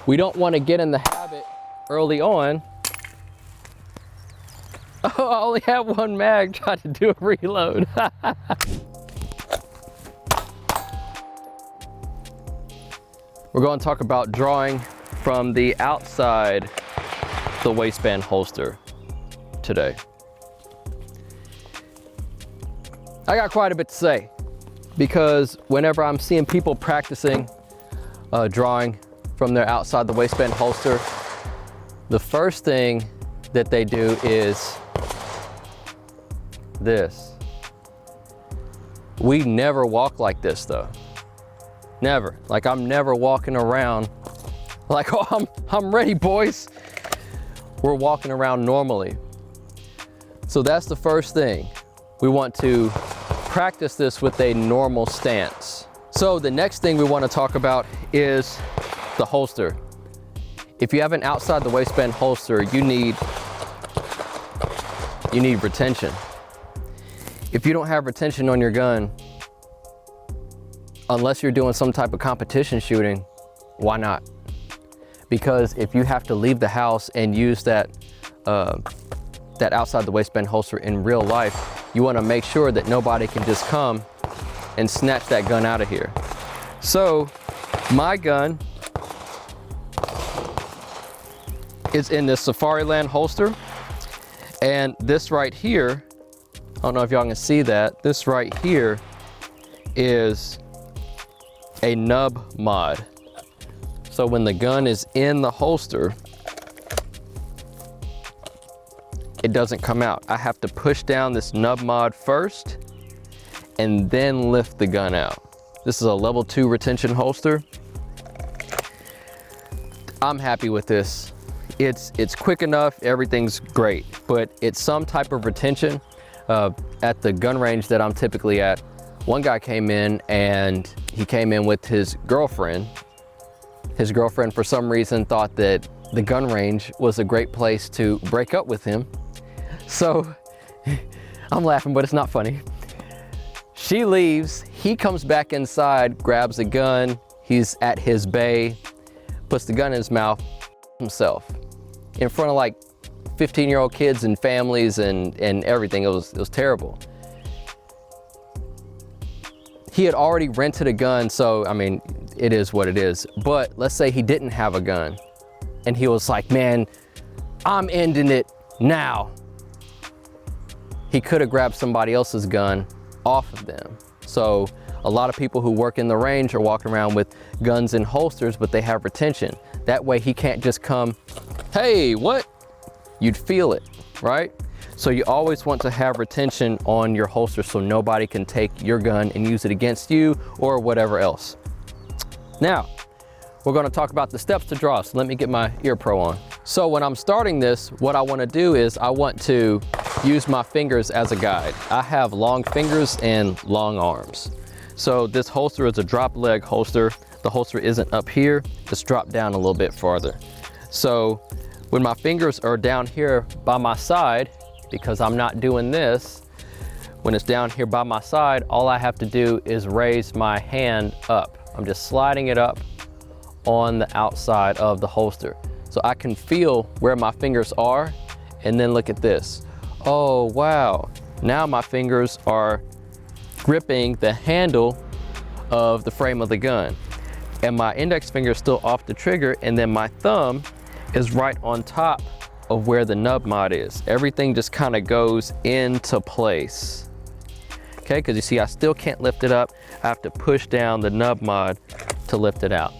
we don't want to get in the habit early on. Oh, I only have one mag, trying to do a reload. We're going to talk about drawing from the outside the waistband holster today. I got quite a bit to say because whenever I'm seeing people practicing drawing from their outside the waistband holster, the first thing that they do is this. We never walk like this though. Never. Like, I'm never walking around like, oh, I'm ready, boys. We're walking around normally. So that's the first thing. We want to practice this with a normal stance. So the next thing we want to talk about is the holster. If you have an outside the waistband holster, you need retention. If you don't have retention on your gun, unless you're doing some type of competition shooting, why not? Because if you have to leave the house and use that outside the waistband holster in real life, you want to make sure that nobody can just come and snatch that gun out of here. So my gun is in this Safariland holster, and this right here, I don't know if y'all can see that, this right here is a nub mod. So when the gun is in the holster, it doesn't come out. I have to push down this nub mod first and then lift the gun out. This is a level 2 retention holster. I'm happy with this. It's quick enough, everything's great, but it's some type of retention. At the gun range that I'm typically at, one guy came in and he came in with his girlfriend. His girlfriend, for some reason, thought that the gun range was a great place to break up with him. So I'm laughing, but it's not funny. She leaves, he comes back inside, grabs a gun, he's at his bay, puts the gun in his mouth himself in front of like 15-year-old kids and families and everything. It was terrible. He had already rented a gun, so I mean, it is what it is. But let's say he didn't have a gun and he was like, man, I'm ending it now. He could have grabbed somebody else's gun off of them. So a lot of people who work in the range are walking around with guns in holsters, but they have retention. That way he can't just come, hey, what? You'd feel it, right? So you always want to have retention on your holster so nobody can take your gun and use it against you or whatever else. Now, we're gonna talk about the steps to draw. So let me get my ear pro on. So when I'm starting this, what I wanna do is I want to use my fingers as a guide. I have long fingers and long arms. So this holster is a drop leg holster. The holster isn't up here, it's dropped down a little bit farther. So when my fingers are down here by my side, because I'm not doing this, when it's down here by my side, all I have to do is raise my hand up. I'm just sliding it up on the outside of the holster. So I can feel where my fingers are, and then look at this. Oh, wow. Now my fingers are gripping the handle of the frame of the gun. And my index finger is still off the trigger, and then my thumb is right on top of where the nub mod is. Everything just kind of goes into place. Okay, because you see I still can't lift it up. I have to push down the nub mod to lift it out.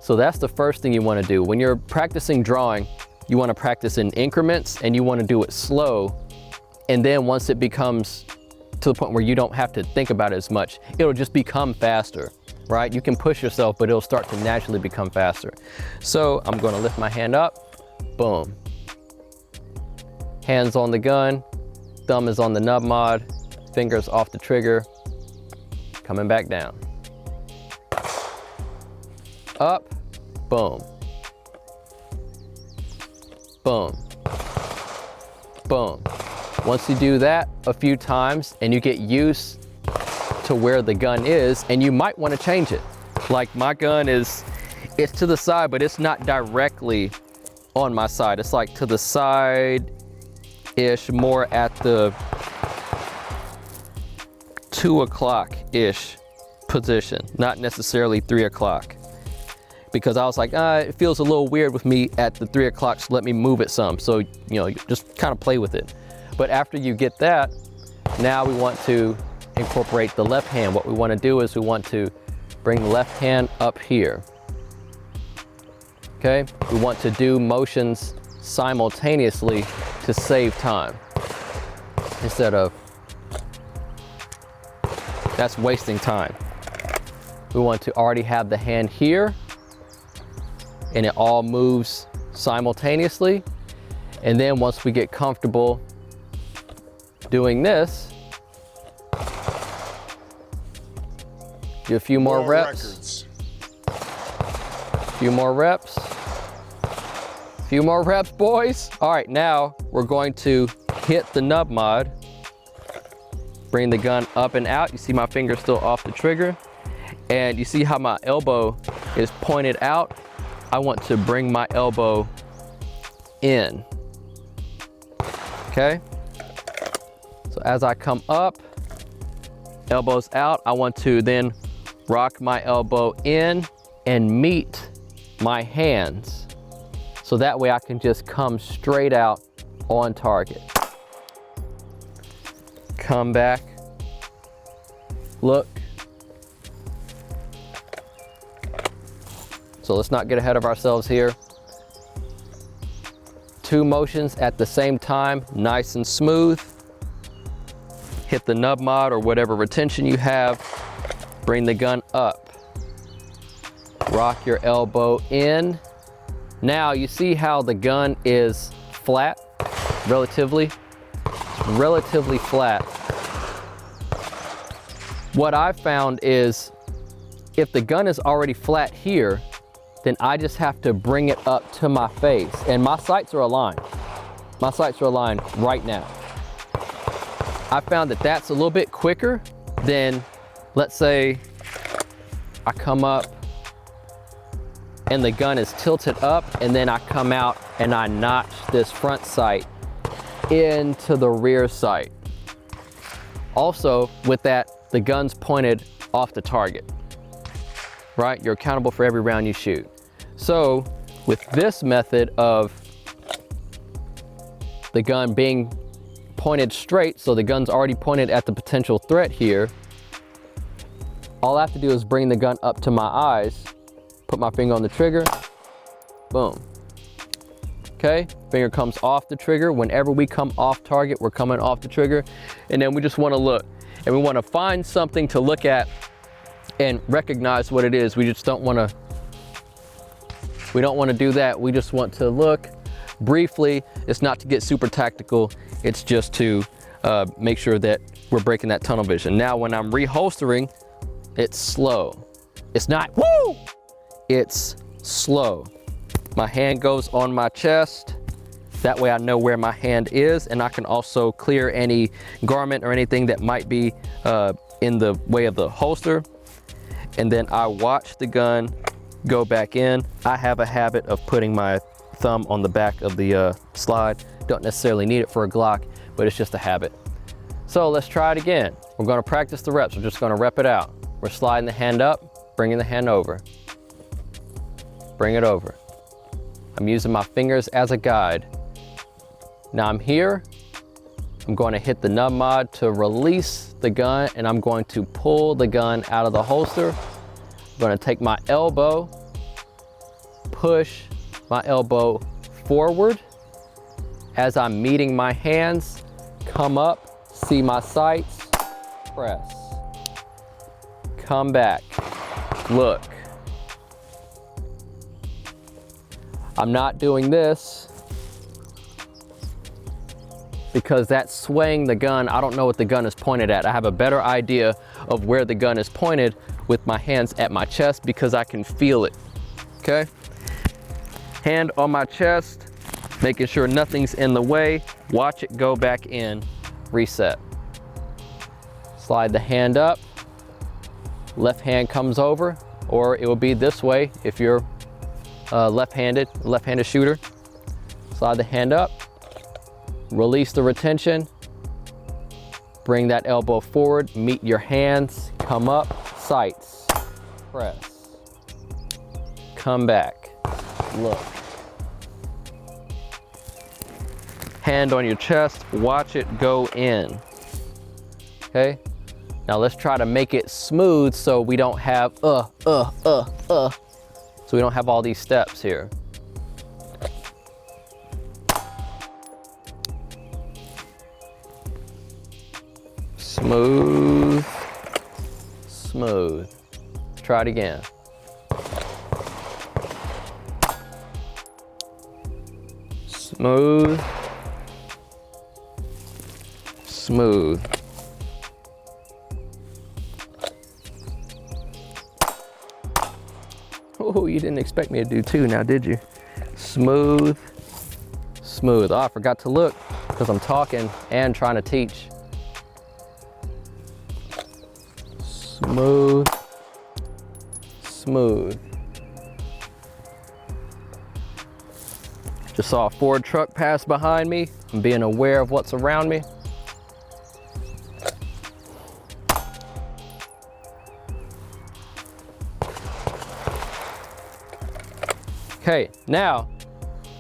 So that's the first thing you want to do. When you're practicing drawing, you want to practice in increments and you want to do it slow. And then once it becomes to the point where you don't have to think about it as much, it'll just become faster, right? You can push yourself, but it'll start to naturally become faster. So I'm going to lift my hand up, boom. Hands on the gun, thumb is on the nub mod, fingers off the trigger, coming back down. Up, boom. Boom. Boom. Once you do that a few times and you get used to where the gun is, and you might want to change it. Like my gun is it's to the side, but it's not directly on my side. It's like to the side-ish, more at the 2 o'clock-ish position, not necessarily 3 o'clock. Because I was like, it feels a little weird with me at the 3 o'clock, so let me move it some. So, you know, just kind of play with it. But after you get that, now we want to incorporate the left hand. What we want to do is we want to bring the left hand up here. Okay, we want to do motions simultaneously to save time. Instead of, that's wasting time. We want to already have the hand here, and it all moves simultaneously. And then once we get comfortable doing this, do a few more reps. Few more reps. Few more reps, boys. All right, now we're going to hit the nub mod. Bring the gun up and out. You see my finger still off the trigger. And you see how my elbow is pointed out? I want to bring my elbow in. Okay? So as I come up, elbows out, I want to then rock my elbow in and meet my hands. So that way I can just come straight out on target. Come back, look. So let's not get ahead of ourselves here. 2 motions at the same time, nice and smooth. Hit the nub mod or whatever retention you have. Bring the gun up. Rock your elbow in. Now you see how the gun is flat, relatively flat. What I've found is if the gun is already flat here, then I just have to bring it up to my face. And my sights are aligned. My sights are aligned right now. I found that that's a little bit quicker than, let's say, I come up and the gun is tilted up and then I come out and I notch this front sight into the rear sight. Also, with that, the gun's pointed off the target, right? You're accountable for every round you shoot. So with this method of the gun being pointed straight, so the gun's already pointed at the potential threat here, all I have to do is bring the gun up to my eyes, put my finger on the trigger, boom. Okay, finger comes off the trigger. Whenever we come off target, we're coming off the trigger. And then we just want to look, and we want to find something to look at and recognize what it is. We just don't want to, we don't want to do that. We just want to look briefly. It's not to get super tactical. It's just to make sure that we're breaking that tunnel vision. Now, when I'm reholstering, it's slow. It's not woo, it's slow. My hand goes on my chest. That way I know where my hand is, and I can also clear any garment or anything that might be in the way of the holster. And then I watch the gun go back in. I have a habit of putting my thumb on the back of the slide. Don't necessarily need it for a Glock, but it's just a habit. So let's try it again. We're gonna practice the reps. We're just gonna rep it out. We're sliding the hand up, bringing the hand over. Bring it over. I'm using my fingers as a guide. Now I'm here. I'm going to hit the nub mod to release the gun, and I'm going to pull the gun out of the holster. I'm going to take my elbow, push my elbow forward as I'm meeting my hands, come up, see my sights, press, come back, look. I'm not doing this because that's swaying the gun. I don't know what the gun is pointed at. I have a better idea of where the gun is pointed with my hands at my chest because I can feel it, okay? Hand on my chest, making sure nothing's in the way. Watch it go back in, reset. Slide the hand up, left hand comes over, or it will be this way if you're left-handed shooter. Slide the hand up, release the retention, bring that elbow forward, meet your hands, come up, sights, press, come back, look. Hand on your chest, watch it go in, okay? Now let's try to make it smooth so we don't have, so we don't have all these steps here. Smooth, smooth. Try it again. Smooth, smooth. Oh, you didn't expect me to do two now, did you? Smooth, smooth. Oh, I forgot to look because I'm talking and trying to teach. Smooth, smooth. Just saw a Ford truck pass behind me. I'm being aware of what's around me. Okay, now,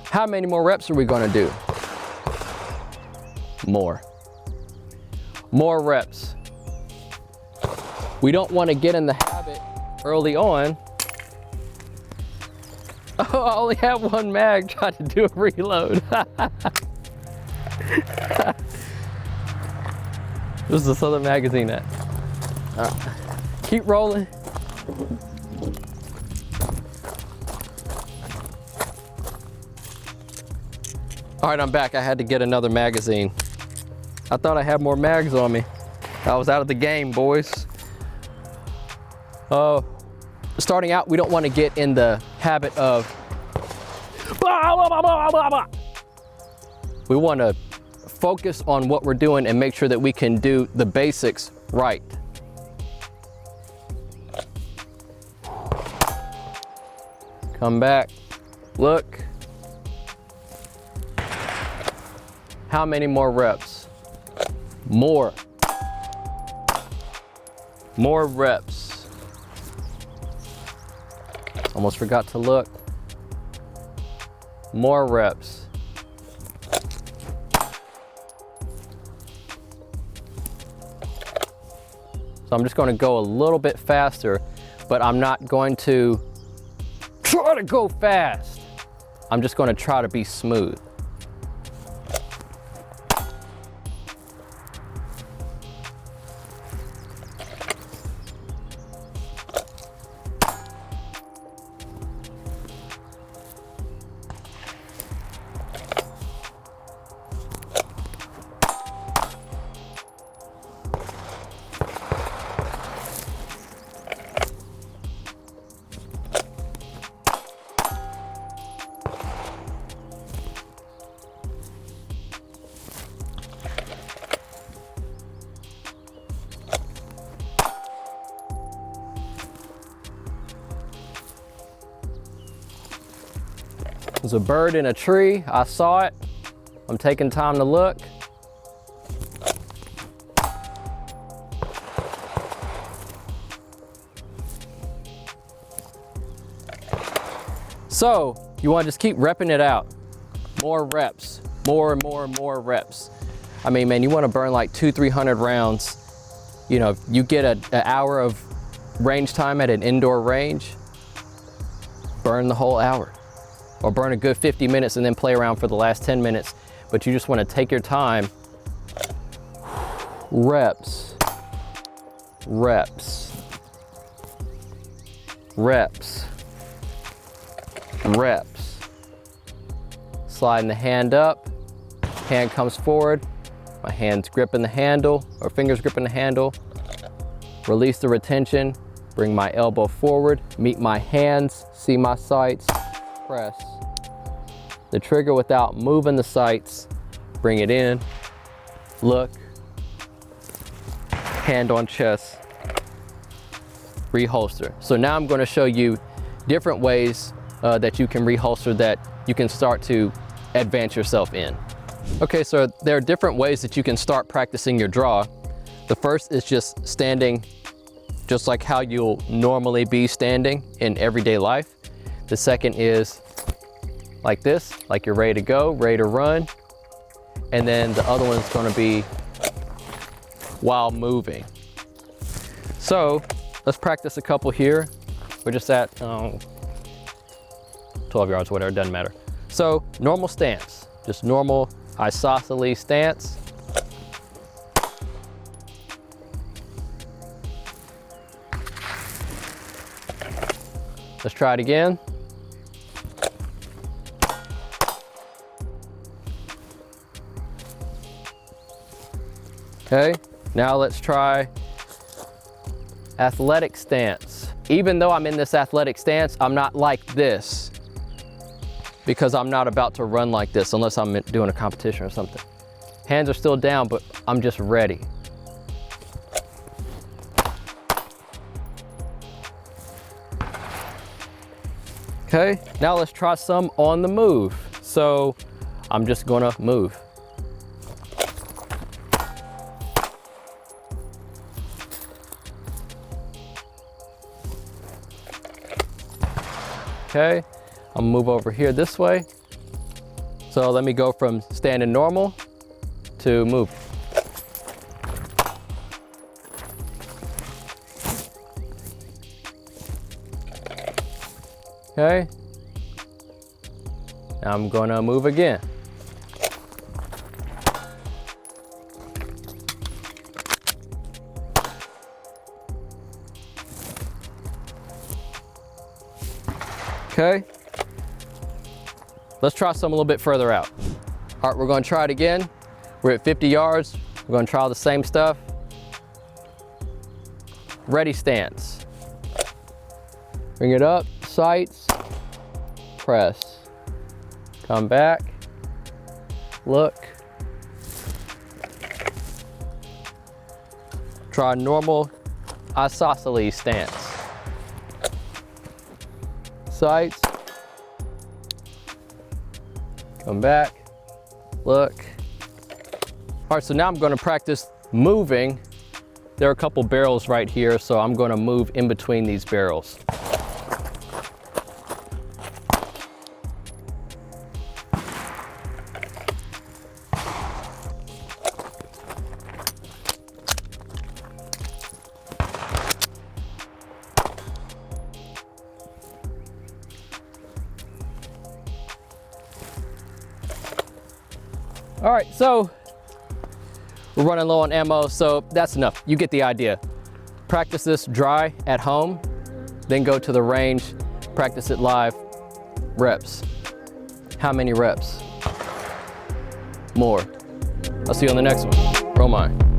how many more reps are we gonna do? More. More reps. We don't want to get in the habit early on. Oh, I only have one mag, trying to do a reload. Where's this other magazine at? Keep rolling. All right, I'm back. I had to get another magazine. I thought I had more mags on me. I was out of the game, boys. Starting out, we don't want to get in the habit of we want to focus on what we're doing and make sure that we can do the basics right. Come back, look. How many more reps? More. More reps. Almost forgot to look. More reps. So I'm just going to go a little bit faster, but I'm not going to try to go fast. I'm just going to try to be smooth. There's a bird in a tree. I saw it. I'm taking time to look. So you want to just keep repping it out. More reps, more and more and more reps. I mean, man, you want to burn like 200-300 rounds. You know, you get an hour of range time at an indoor range, burn the whole hour. Or burn a good 50 minutes and then play around for the last 10 minutes. But you just want to take your time. Reps, reps, reps, reps. Sliding the hand up, hand comes forward, my hand's gripping the handle, or fingers gripping the handle. Release the retention, bring my elbow forward, meet my hands, see my sights, press. The trigger without moving the sights, bring it in, look, hand on chest, reholster. So now I'm going to show you different ways that you can reholster, that you can start to advance yourself in. Okay, so there are different ways that you can start practicing your draw. The first is just standing just like how you'll normally be standing in everyday life. The second is like this, like you're ready to go, ready to run. And then the other one's gonna be while moving. So let's practice a couple here. We're just at 12 yards, whatever, it doesn't matter. So normal stance, just normal isosceles stance. Let's try it again. Okay, now let's try athletic stance. Even though I'm in this athletic stance, I'm not like this because I'm not about to run like this unless I'm doing a competition or something. Hands are still down, but I'm just ready. Okay, now let's try some on the move. So I'm just gonna move. Okay, I'm gonna move over here this way. So let me go from standing normal to move. Okay, now I'm gonna move again. Okay, let's try some a little bit further out. All right, we're gonna try it again. We're at 50 yards. We're gonna try the same stuff. Ready stance. Bring it up, sights, press. Come back, look. Try normal isosceles stance. Sights, come back, look. All right, so now I'm gonna practice moving. There are a couple barrels right here, so I'm gonna move in between these barrels. All right, so we're running low on ammo, so that's enough. You get the idea. Practice this dry at home, then go to the range, practice it live. Reps. How many reps? More. I'll see you on the next one. Roll mine.